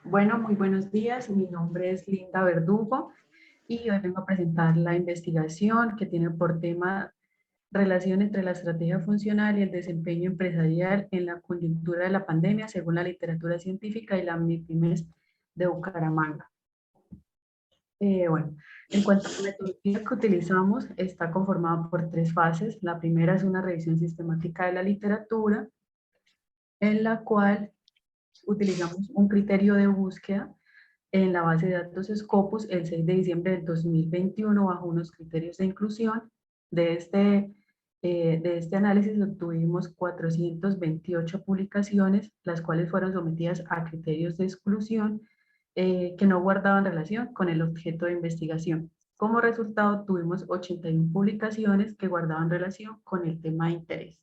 Bueno, muy buenos días. Mi nombre es Linda Verdugo y hoy vengo a presentar la investigación que tiene por tema relación entre la estrategia funcional y el desempeño empresarial en la coyuntura de la pandemia según la literatura científica y la MIPIMES de Bucaramanga. Bueno, en cuanto a la metodología que utilizamos, está conformada por tres fases. La primera es una revisión sistemática de la literatura, en la cual utilizamos un criterio de búsqueda en la base de datos Scopus el 6 de diciembre del 2021 bajo unos criterios de inclusión. De este análisis obtuvimos 428 publicaciones, las cuales fueron sometidas a criterios de exclusión que no guardaban relación con el objeto de investigación. Como resultado, tuvimos 81 publicaciones que guardaban relación con el tema de interés.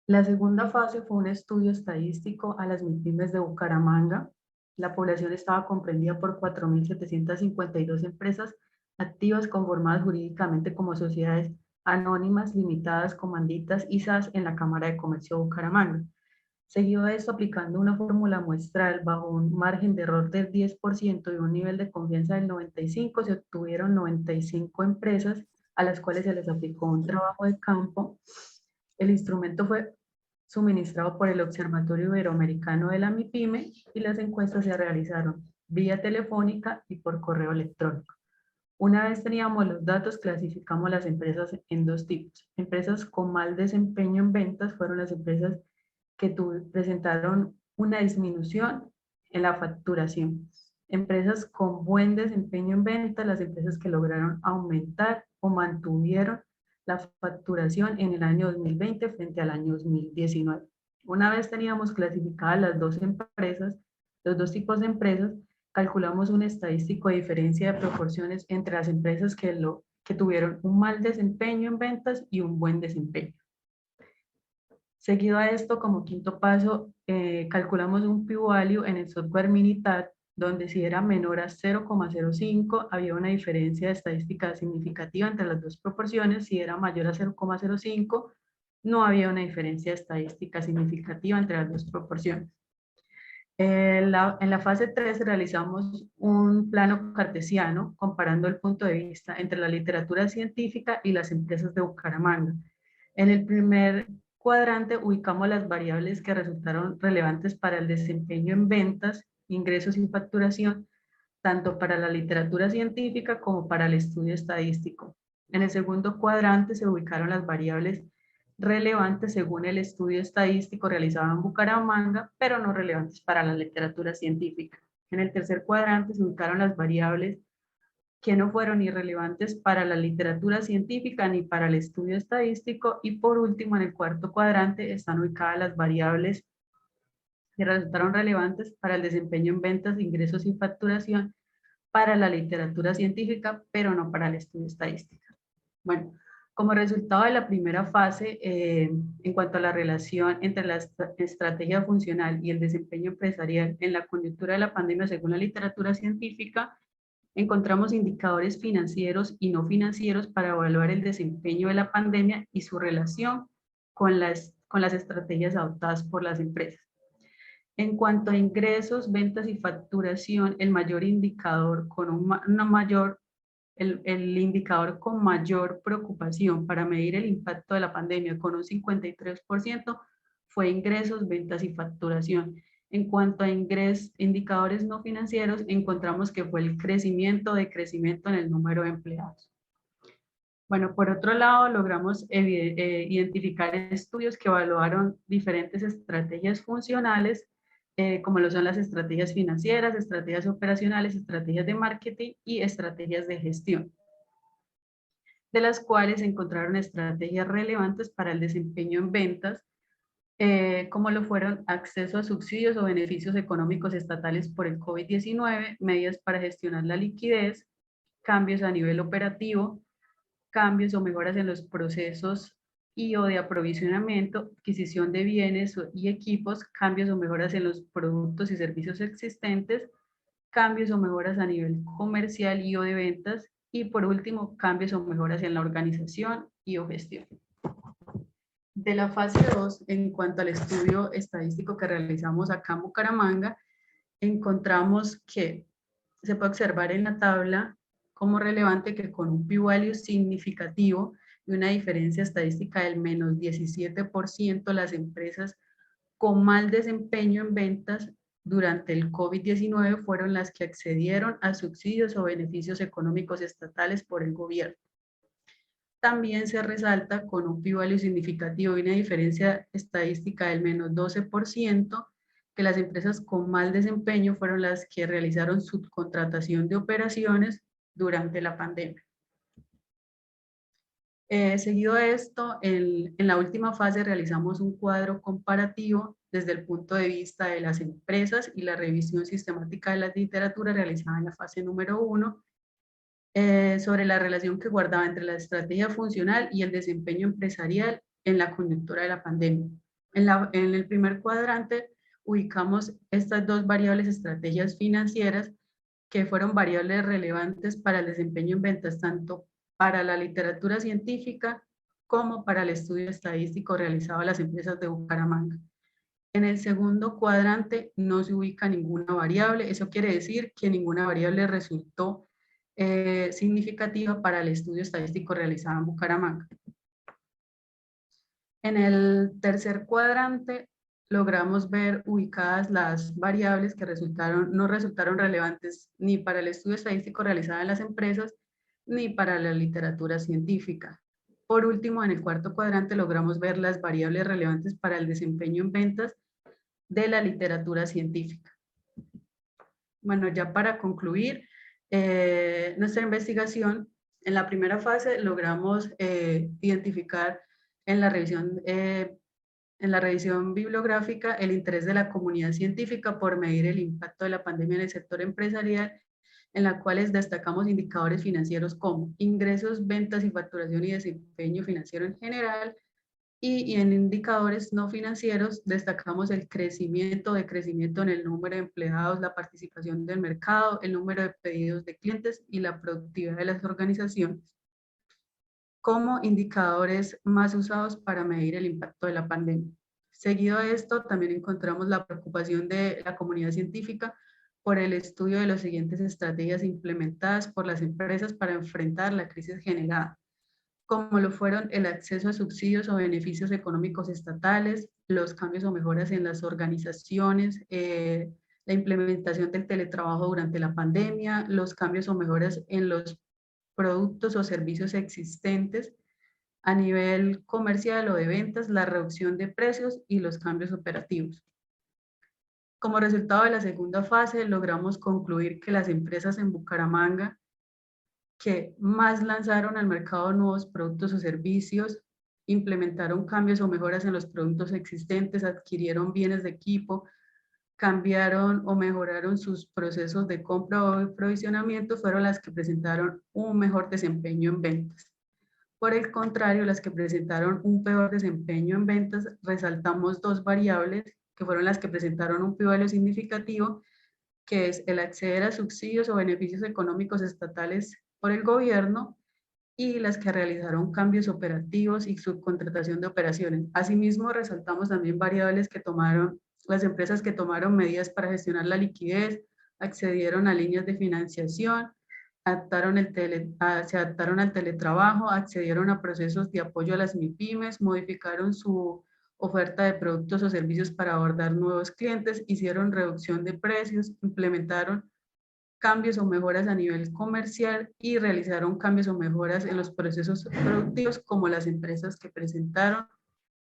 La segunda fase fue un estudio estadístico a las MIPYMES de Bucaramanga. La población estaba comprendida por 4.752 empresas activas conformadas jurídicamente como sociedades anónimas, limitadas, comanditas y SAS en la Cámara de Comercio de Bucaramanga. Seguido de esto, aplicando una fórmula muestral bajo un margen de error del 10% y un nivel de confianza del 95%, se obtuvieron 95 empresas a las cuales se les aplicó un trabajo de campo. El instrumento fue suministrado por el Observatorio Iberoamericano de la MIPYME y las encuestas se realizaron vía telefónica y por correo electrónico. Una vez teníamos los datos, clasificamos las empresas en dos tipos. Empresas con mal desempeño en ventas fueron las empresas que presentaron una disminución en la facturación. Empresas con buen desempeño en ventas, las empresas que lograron aumentar o mantuvieron la facturación en el año 2020 frente al año 2019. Una vez teníamos clasificadas las dos empresas, los dos tipos de empresas, calculamos un estadístico de diferencia de proporciones entre las empresas que tuvieron un mal desempeño en ventas y un buen desempeño. Seguido a esto, como quinto paso, calculamos un p-value en el software Minitab, donde si era menor a 0,05 había una diferencia estadística significativa entre las dos proporciones, si era mayor a 0,05 no había una diferencia estadística significativa entre las dos proporciones. En la fase 3 realizamos un plano cartesiano comparando el punto de vista entre la literatura científica y las empresas de Bucaramanga. En el primer cuadrante ubicamos las variables que resultaron relevantes para el desempeño en ventas, ingresos y facturación, tanto para la literatura científica como para el estudio estadístico. En el segundo cuadrante se ubicaron las variables relevantes según el estudio estadístico realizado en Bucaramanga, pero no relevantes para la literatura científica. En el tercer cuadrante se ubicaron las variables que no fueron irrelevantes para la literatura científica ni para el estudio estadístico, y por último en el cuarto cuadrante están ubicadas las variables que resultaron relevantes para el desempeño en ventas, ingresos y facturación para la literatura científica, pero no para el estudio estadístico. Bueno, como resultado de la primera fase, en cuanto a la relación entre la estrategia funcional y el desempeño empresarial en la coyuntura de la pandemia según la literatura científica, encontramos indicadores financieros y no financieros para evaluar el desempeño de la pandemia y su relación con las estrategias adoptadas por las empresas. En cuanto a ingresos, ventas y facturación, el mayor indicador con el indicador con mayor preocupación para medir el impacto de la pandemia con un 53% fue ingresos, ventas y facturación. En cuanto a indicadores no financieros, encontramos que fue el decrecimiento en el número de empleados. Bueno, por otro lado, logramos identificar estudios que evaluaron diferentes estrategias funcionales, como lo son las estrategias financieras, estrategias operacionales, estrategias de marketing y estrategias de gestión, de las cuales se encontraron estrategias relevantes para el desempeño en ventas, como lo fueron acceso a subsidios o beneficios económicos estatales por el COVID-19, medidas para gestionar la liquidez, cambios a nivel operativo, cambios o mejoras en los procesos y o de aprovisionamiento, adquisición de bienes y equipos, cambios o mejoras en los productos y servicios existentes, cambios o mejoras a nivel comercial y o de ventas, y por último, cambios o mejoras en la organización y o gestión. De la fase 2, en cuanto al estudio estadístico que realizamos acá en Bucaramanga, encontramos que se puede observar en la tabla como relevante que con un p-value significativo y una diferencia estadística del menos 17%, las empresas con mal desempeño en ventas durante el COVID-19 fueron las que accedieron a subsidios o beneficios económicos estatales por el gobierno. También se resalta con un p-value significativo y una diferencia estadística del menos 12%, que las empresas con mal desempeño fueron las que realizaron subcontratación de operaciones durante la pandemia. Seguido de esto, en la última fase realizamos un cuadro comparativo desde el punto de vista de las empresas y la revisión sistemática de la literatura realizada en la fase número 1, sobre la relación que guardaba entre la estrategia funcional y el desempeño empresarial en la coyuntura de la pandemia. En el primer cuadrante ubicamos estas dos variables estrategias financieras que fueron variables relevantes para el desempeño en ventas, tanto para la literatura científica como para el estudio estadístico realizado a las empresas de Bucaramanga. En el segundo cuadrante no se ubica ninguna variable, eso quiere decir que ninguna variable resultó significativa para el estudio estadístico realizado en Bucaramanga. En el tercer cuadrante logramos ver ubicadas las variables que no resultaron relevantes ni para el estudio estadístico realizado en las empresas ni para la literatura científica. Por último, en el cuarto cuadrante logramos ver las variables relevantes para el desempeño en ventas de la literatura científica. Bueno, ya para concluir nuestra investigación, en la primera fase logramos identificar en la revisión bibliográfica el interés de la comunidad científica por medir el impacto de la pandemia en el sector empresarial, en la cual destacamos indicadores financieros como ingresos, ventas y facturación y desempeño financiero en general, y en indicadores no financieros destacamos el crecimiento en el número de empleados, la participación del mercado, el número de pedidos de clientes y la productividad de las organizaciones como indicadores más usados para medir el impacto de la pandemia. Seguido de esto, también encontramos la preocupación de la comunidad científica por el estudio de las siguientes estrategias implementadas por las empresas para enfrentar la crisis generada, como lo fueron el acceso a subsidios o beneficios económicos estatales, los cambios o mejoras en las organizaciones, la implementación del teletrabajo durante la pandemia, los cambios o mejoras en los productos o servicios existentes a nivel comercial o de ventas, la reducción de precios y los cambios operativos. Como resultado de la segunda fase, logramos concluir que las empresas en Bucaramanga que más lanzaron al mercado nuevos productos o servicios, implementaron cambios o mejoras en los productos existentes, adquirieron bienes de equipo, cambiaron o mejoraron sus procesos de compra o de provisionamiento, fueron las que presentaron un mejor desempeño en ventas. Por el contrario, las que presentaron un peor desempeño en ventas, resaltamos dos variables que fueron las que presentaron un p-value significativo, que es el acceder a subsidios o beneficios económicos estatales por el gobierno y las que realizaron cambios operativos y subcontratación de operaciones. Asimismo, resaltamos también variables que tomaron las empresas que tomaron medidas para gestionar la liquidez, accedieron a líneas de financiación, se adaptaron al teletrabajo, accedieron a procesos de apoyo a las MIPYMES, modificaron su oferta de productos o servicios para abordar nuevos clientes, hicieron reducción de precios, implementaron cambios o mejoras a nivel comercial y realizaron cambios o mejoras en los procesos productivos, como las empresas que presentaron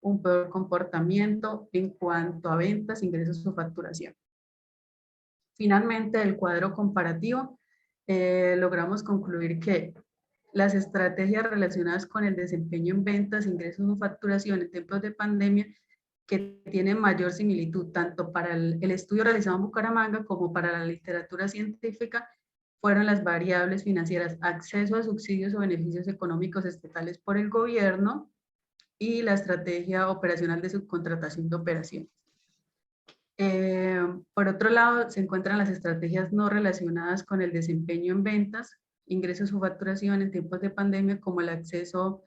un peor comportamiento en cuanto a ventas, ingresos o facturación. Finalmente, del cuadro comparativo, logramos concluir que las estrategias relacionadas con el desempeño en ventas, ingresos o facturación en tiempos de pandemia que tienen mayor similitud tanto para el estudio realizado en Bucaramanga como para la literatura científica fueron las variables financieras, acceso a subsidios o beneficios económicos estatales por el gobierno y la estrategia operacional de subcontratación de operaciones. Por otro lado, se encuentran las estrategias no relacionadas con el desempeño en ventas, ingresos o facturación en tiempos de pandemia, como el acceso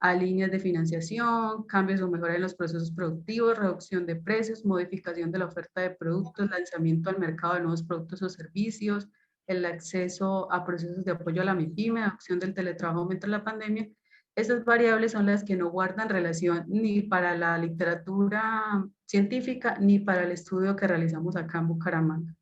a líneas de financiación, cambios o mejoras en los procesos productivos, reducción de precios, modificación de la oferta de productos, lanzamiento al mercado de nuevos productos o servicios, el acceso a procesos de apoyo a la MIPYME, adopción del teletrabajo mientras la pandemia. Estas variables son las que no guardan relación ni para la literatura científica ni para el estudio que realizamos acá en Bucaramanga.